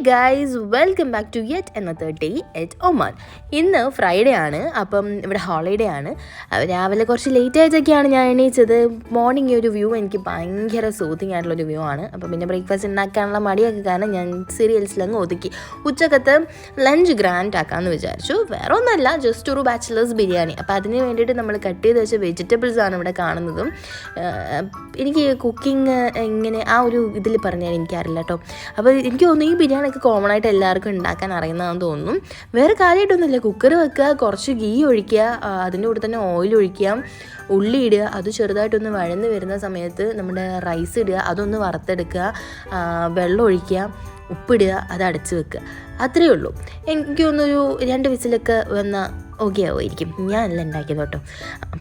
Guys, welcome back to yet another day at Oman. ഇന്ന് Friday ആണ്, അപ്പം ഇവിടെ ഹോളിഡേ ആണ്. രാവിലെ കുറച്ച് ലേറ്റ് ആയിട്ടൊക്കെയാണ് ഞാൻ എണീച്ചത്. മോർണിംഗ് ഒരു വ്യൂ എനിക്ക് ഭയങ്കര സൂത്തിങ് ആയിട്ടുള്ളൊരു വ്യൂ ആണ്. അപ്പം പിന്നെ ബ്രേക്ക്ഫാസ്റ്റ് ഉണ്ടാക്കാനുള്ള മടിയൊക്കെ കാരണം ഞാൻ സീരിയൽസിലങ്ങ് ഒതുക്കി. ഉച്ചക്കത്തെ ലഞ്ച് ഗ്രാൻഡ് ആക്കാമെന്ന് വിചാരിച്ചു. വേറെ ഒന്നല്ല, ജസ്റ്റ് ഒരു ബാച്ചിലേഴ്സ് ബിരിയാണി. അപ്പോൾ അതിന് വേണ്ടിയിട്ട് നമ്മൾ കട്ട് ചെയ്ത് വെച്ച വെജിറ്റബിൾസ് ആണ് ഇവിടെ കാണുന്നതും. എനിക്ക് കുക്കിംഗ് ഇങ്ങനെ ആ ഒരു ഇതിൽ പറഞ്ഞാൽ എനിക്കറിയില്ല കേട്ടോ. അപ്പോൾ എനിക്ക് തോന്നുന്നു ഈ ബിരിയാണിയൊക്കെ കോമൺ ആയിട്ട് എല്ലാവർക്കും ഉണ്ടാക്കാൻ അറിയുന്നതാണെന്ന് തോന്നുന്നു. വേറെ കാര്യമായിട്ടൊന്നുമില്ല, കുക്കർ വെക്കുക, കുറച്ച് ഗീ ഒഴിക്കുക, അതിൻ്റെ കൂടെ തന്നെ ഓയിൽ ഒഴിക്കുക, ഉള്ളി ഇടുക, അത് ചെറുതായിട്ടൊന്ന് വഴന്ന് വരുന്ന സമയത്ത് നമ്മുടെ റൈസ് ഇടുക, അതൊന്ന് വറുത്തെടുക്കുക, വെള്ളം ഒഴിക്കുക, ഉപ്പിടുക, അത് അടച്ച് വെക്കുക. അത്രയേ ഉള്ളൂ. എനിക്ക് തോന്നുന്നൊരു 2 വിസിലൊക്കെ വന്നാൽ ഓക്കെ ആവുമായിരിക്കും. ഞാനല്ല ഉണ്ടാക്കിയത് കേട്ടോ.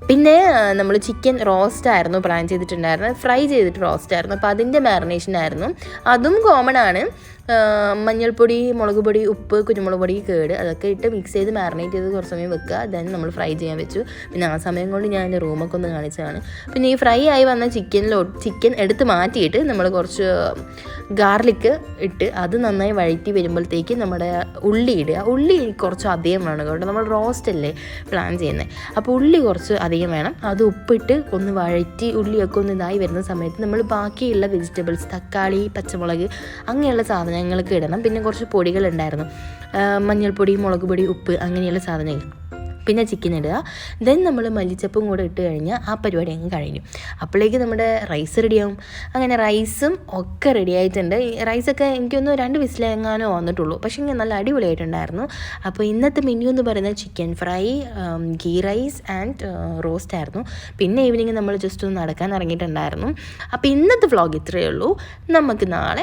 പിന്നെ നമ്മൾ ചിക്കൻ റോസ്റ്റ് ആയിരുന്നു പ്ലാൻ ചെയ്തിട്ടുണ്ടായിരുന്നത്, ഫ്രൈ ചെയ്തിട്ട് റോസ്റ്റ് ആയിരുന്നു. അപ്പോൾ അതിൻ്റെ മാറിനേഷനായിരുന്നു. അതും കോമൺ ആണ്. മഞ്ഞൾപ്പൊടി, മുളക് പൊടി, ഉപ്പ്, കുരുമുളക് പൊടി, കേട്, അതൊക്കെ ഇട്ട് മിക്സ് ചെയ്ത് മാറിനേറ്റ് ചെയ്ത് കുറച്ച് സമയം വെക്കുക. ദെൻ നമ്മൾ ഫ്രൈ ചെയ്യാൻ വെച്ചു. പിന്നെ ആ സമയം കൊണ്ട് ഞാൻ എൻ്റെ റൂമൊക്കെ ഒന്ന് കാണിച്ചതാണ്. പിന്നെ ഈ ഫ്രൈ ആയി വന്ന ചിക്കൻ എടുത്ത് മാറ്റിയിട്ട് നമ്മൾ കുറച്ച് ഗാർലിക്ക് ഇട്ട് അത് നന്നായി വഴറ്റി വരുമ്പോഴത്തേക്ക് നമ്മുടെ ഉള്ളി ഇടുക. ഉള്ളി കുറച്ച് അധികം വേണം കേട്ടോ, നമ്മൾ റോസ്റ്റ് അല്ലേ പ്ലാൻ ചെയ്യുന്നത്. അപ്പോൾ ഉള്ളി കുറച്ച് അധികം വേണം. അത് ഉപ്പിട്ട് ഒന്ന് വഴറ്റി ഉള്ളിയൊക്കെ ഒന്ന് ഇതായി വരുന്ന സമയത്ത് നമ്മൾ ബാക്കിയുള്ള വെജിറ്റബിൾസ്, തക്കാളി, പച്ചമുളക്, അങ്ങനെയുള്ള സാധനങ്ങൾക്ക് ഇടണം. പിന്നെ കുറച്ച് പൊടികളുണ്ടായിരുന്നു, മഞ്ഞൾപ്പൊടി, മുളക് പൊടി, ഉപ്പ്, അങ്ങനെയുള്ള സാധനങ്ങൾ. പിന്നെ ചിക്കൻ ഇടുക. ദെൻ നമ്മൾ മല്ലിച്ചപ്പും കൂടെ ഇട്ട് കഴിഞ്ഞാൽ ആ പരിപാടി അങ്ങ് കഴിഞ്ഞു. അപ്പോഴേക്ക് നമ്മുടെ റൈസ് റെഡിയാവും. അങ്ങനെ റൈസും ഒക്കെ റെഡി ആയിട്ടുണ്ട്. റൈസൊക്കെ എനിക്കൊന്ന് 2 വിസിലെങ്ങാനോ വന്നിട്ടുള്ളൂ, പക്ഷേ ഇങ്ങനെ നല്ല അടിപൊളിയായിട്ടുണ്ടായിരുന്നു. അപ്പോൾ ഇന്നത്തെ മെനു എന്ന് പറയുന്നത് chicken fry, ghee rice and roast ആയിരുന്നു. പിന്നെ ഈവനിങ് നമ്മൾ ജസ്റ്റ് ഒന്ന് നടക്കാൻ ഇറങ്ങിയിട്ടുണ്ടായിരുന്നു. അപ്പോൾ ഇന്നത്തെ വ്ളോഗ് ഇത്രയേ ഉള്ളൂ. നമുക്ക് നാളെ